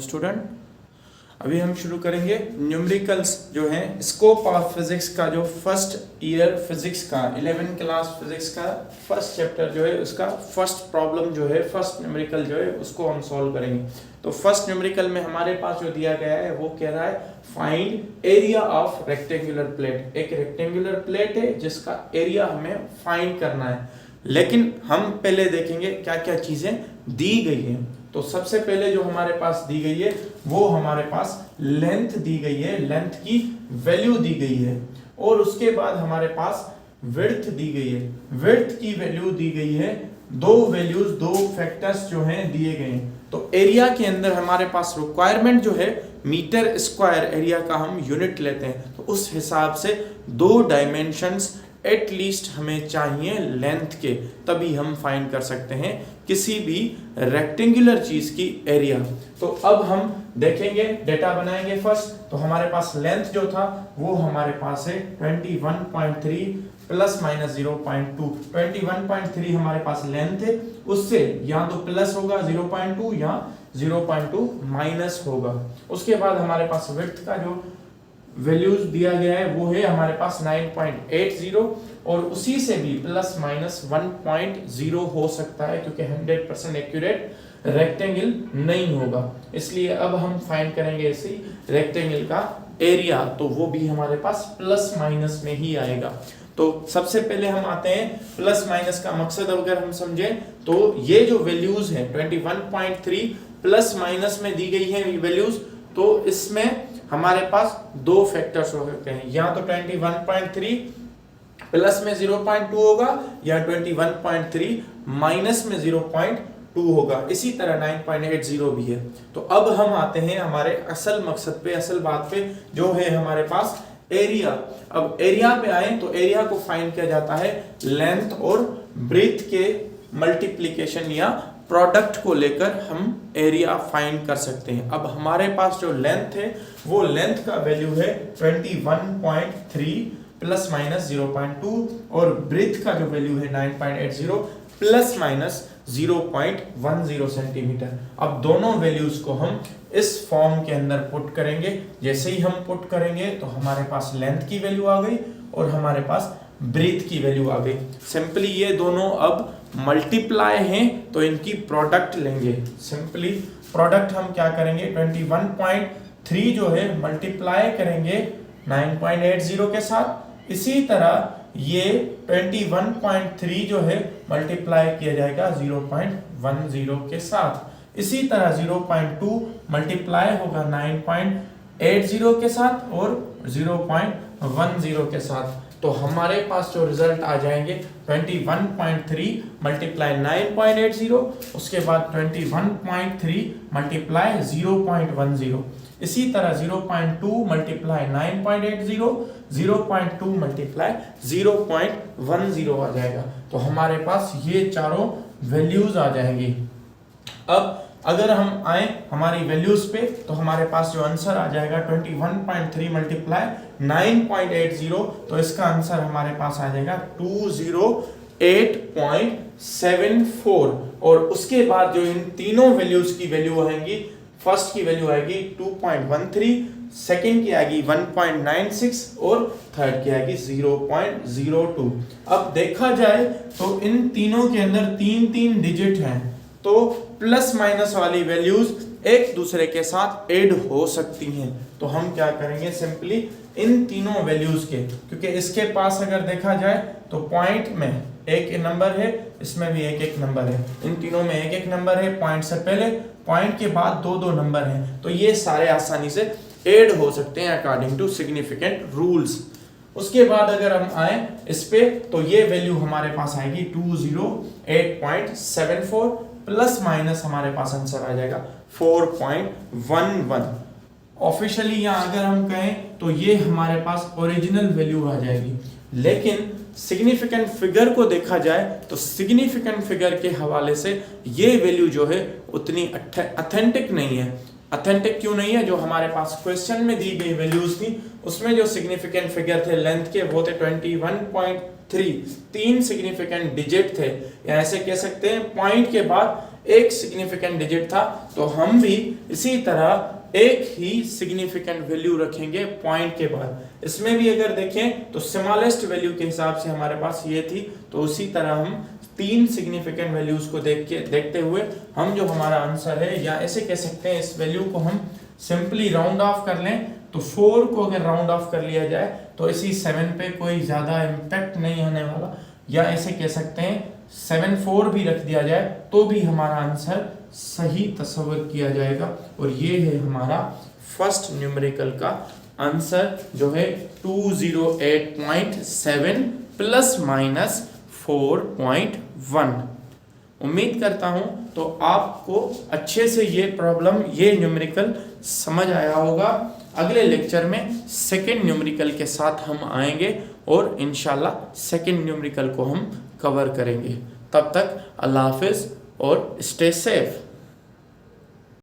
Student. अभी हम शुरू करेंगे न्यूमेरिकल्स जो है स्कोप ऑफ फिजिक्स का, जो फर्स्ट ईयर फिजिक्स का 11th क्लास फिजिक्स का फर्स्ट चैप्टर जो है उसका फर्स्ट प्रॉब्लम जो है, फर्स्ट न्यूमेरिकल जो है उसको हम सॉल्व करेंगे। तो फर्स्ट न्यूमेरिकल में हमारे पास जो दिया गया है वो कह रहा है find area of rectangular plate. एक रेक्टेंगुलर प्लेट है जिसका एरिया हमें फाइंड करना है, लेकिन हम पहले देखेंगे क्या क्या चीजें दी गई हैं। तो सबसे पहले जो हमारे पास दी गई है वो हमारे पास लेंथ दी गई है, लेंथ की वैल्यू दी गई है, और उसके बाद हमारे पास विड्थ दी गई है, विड्थ की वैल्यू दी गई है। दो वैल्यूज, दो फैक्टर्स जो हैं दिए गए हैं। तो एरिया के अंदर हमारे पास रिक्वायरमेंट जो है मीटर स्क्वायर एरिया का हम यूनिट लेते हैं, तो उस हिसाब से दो डायमेंशंस एटलीस्ट हमें चाहिए लेंथ के, तभी हम फाइंड कर सकते हैं किसी भी रेक्टेंगुलर चीज की एरिया। तो अब हम देखेंगे, डेटा बनाएंगे फर्स्ट। तो हमारे पास लेंथ जो था वो हमारे पास है 21.3 प्लस माइनस 0.2। 21.3 हमारे पास लेंथ है, उससे या तो प्लस होगा 0.2 या 0.2 माइनस होगा। उसके बाद हमारे पास विड्थ का जो वैल्यूज दिया गया है वो है हमारे पास 9.80, और उसी से भी प्लस माइनस 1.0 हो सकता है, क्योंकि 100% एक्यूरेट रेक्टेंगल नहीं होगा। इसलिए अब हम फाइंड करेंगे इसी रेक्टेंगल का एरिया, तो वो भी हमारे पास प्लस माइनस में ही आएगा। तो सबसे पहले हम आते हैं प्लस माइनस का मकसद अगर हम समझें, तो ये जो वैल्यूज है 21.3 प्लस माइनस में दी गई है वैल्यूज, तो इसमें हमारे पास दो फैक्टर्स हो सकते हैं, या तो 21.3 प्लस में 0.2 होगा या 21.3 माइनस में 0.2 होगा। इसी तरह 9.80 भी है। तो अब हम आते हैं हमारे असल मकसद पे, असल बात पे, जो है हमारे पास एरिया। अब एरिया पे आए तो एरिया को फाइंड किया जाता है लेंथ और ब्रेथ के मल्टीप्लिकेशन या प्रोडक्ट को लेकर हम एरिया फाइंड कर सकते हैं। अब हमारे पास जो लेंथ है वो लेंथ का वैल्यू है 21.3 प्लस माइनस 0.2, और ब्रेथ का जो वैल्यू है 9.80 प्लस माइनस 0.10 सेंटीमीटर। अब दोनों वैल्यूज को हम इस फॉर्म के अंदर पुट करेंगे। जैसे ही हम पुट करेंगे तो हमारे पास लेंथ की वैल्यू आ गई और हमारे पास ब्रेथ की वैल्यू आ गई। सिंपली ये दोनों अब मल्टीप्लाई हैं तो इनकी प्रोडक्ट लेंगे। सिंपली प्रोडक्ट हम क्या करेंगे, 21.3 जो है मल्टीप्लाई करेंगे 9.80 के साथ। इसी तरह ये 21.3 जो है मल्टीप्लाई किया जाएगा 0.10 के साथ। इसी तरह 0.2 मल्टीप्लाई होगा 9.80 के साथ और 0.10 के साथ। तो हमारे पास जो रिजल्ट आ जाएंगे 21.3 मल्टीप्लाई 9.80, उसके बाद 21.3 मल्टीप्लाई 0.10, इसी तरह 0.2 मल्टीप्लाई 9.80, 0.2 मल्टीप्लाई 0.10 आ जाएगा। तो हमारे पास ये चारों वैल्यूज आ जाएंगी। अब अगर हम आए हमारी वैल्यूज पे, तो हमारे पास जो आंसर आ जाएगा 21.3 मल्टीप्लाई 9.80, तो इसका आंसर हमारे पास आ जाएगा 208.74। और उसके बाद जो इन तीनों वैल्यूज की वैल्यू आएंगी, फर्स्ट की वैल्यू आएगी 2.13, सेकेंड की आएगी 1.96 और थर्ड की आएगी 0.02। अब देखा जाए तो इन तीनों के अंदर 3 डिजिट हैं, तो प्लस माइनस वाली वैल्यूज एक दूसरे के साथ ऐड हो सकती हैं। तो हम क्या करेंगे, सिंपली इन तीनों वैल्यूज के, क्योंकि इसके पास अगर देखा जाए तो पॉइंट में एक नंबर है, इसमें भी एक नंबर है, इन तीनों में एक नंबर है। पॉइंट से पहले, पॉइंट के बाद 2 नंबर हैं, तो ये सारे आसानी से ऐड हो सकते हैं अकॉर्डिंग टू सिग्निफिकेंट रूल्स। उसके बाद अगर हम आए इस पे, तो ये वैल्यू हमारे पास आएगी 208.74 प्लस माइनस हमारे पास आंसर आ जाएगा 4.11। ऑफिशियली यहाँ अगर हम कहें तो ये हमारे पास ओरिजिनल वैल्यू आ जाएगी, लेकिन सिग्निफिकेंट फिगर को देखा जाए तो सिग्निफिकेंट फिगर के हवाले से ये वैल्यू जो है उतनी ऑथेंटिक नहीं है। ऑथेंटिक क्यों नहीं है? जो हमारे पास क्वेश्चन में दी गई वैल्यूज थी उसमें जो सिग्निफिकेंट फिगर थे लेंथ के वो थे 21.3, 3 सिग्निफिकेंट डिजिट थे, या ऐसे कह सकते हैं पॉइंट के बाद एक सिग्निफिकेंट डिजिट था, तो हम भी इसी तरह एक ही सिग्निफिकेंट वैल्यू रखेंगे पॉइंट के बाद। इसमें भी अगर देखें तो स्मॉलेस्ट वैल्यू के हिसाब से हमारे पास ये थी, तो उसी तरह हम 3 सिग्निफिकेंट वैल्यूज को देखते हुए हम जो हमारा आंसर है, या ऐसे कह सकते हैं इस वैल्यू को हम सिंपली राउंड ऑफ कर लें, तो 4 को अगर राउंड ऑफ कर लिया जाए तो इसी 7 पे कोई ज्यादा इम्पैक्ट नहीं होने वाला, या ऐसे कह सकते हैं 7 4 भी रख दिया जाए तो भी हमारा आंसर सही तस्वर किया जाएगा। और ये है हमारा फर्स्ट न्यूमेरिकल का आंसर जो है 208.7 प्लस माइनस 4.1। उम्मीद करता हूं तो आपको अच्छे से ये प्रॉब्लम, ये न्यूमेरिकल समझ आया होगा। अगले लेक्चर में सेकेंड न्यूमेरिकल के साथ हम आएंगे और इंशाल्लाह सेकेंड न्यूमेरिकल को हम कवर करेंगे। तब तक अल्लाह हाफिज़ और स्टे सेफ।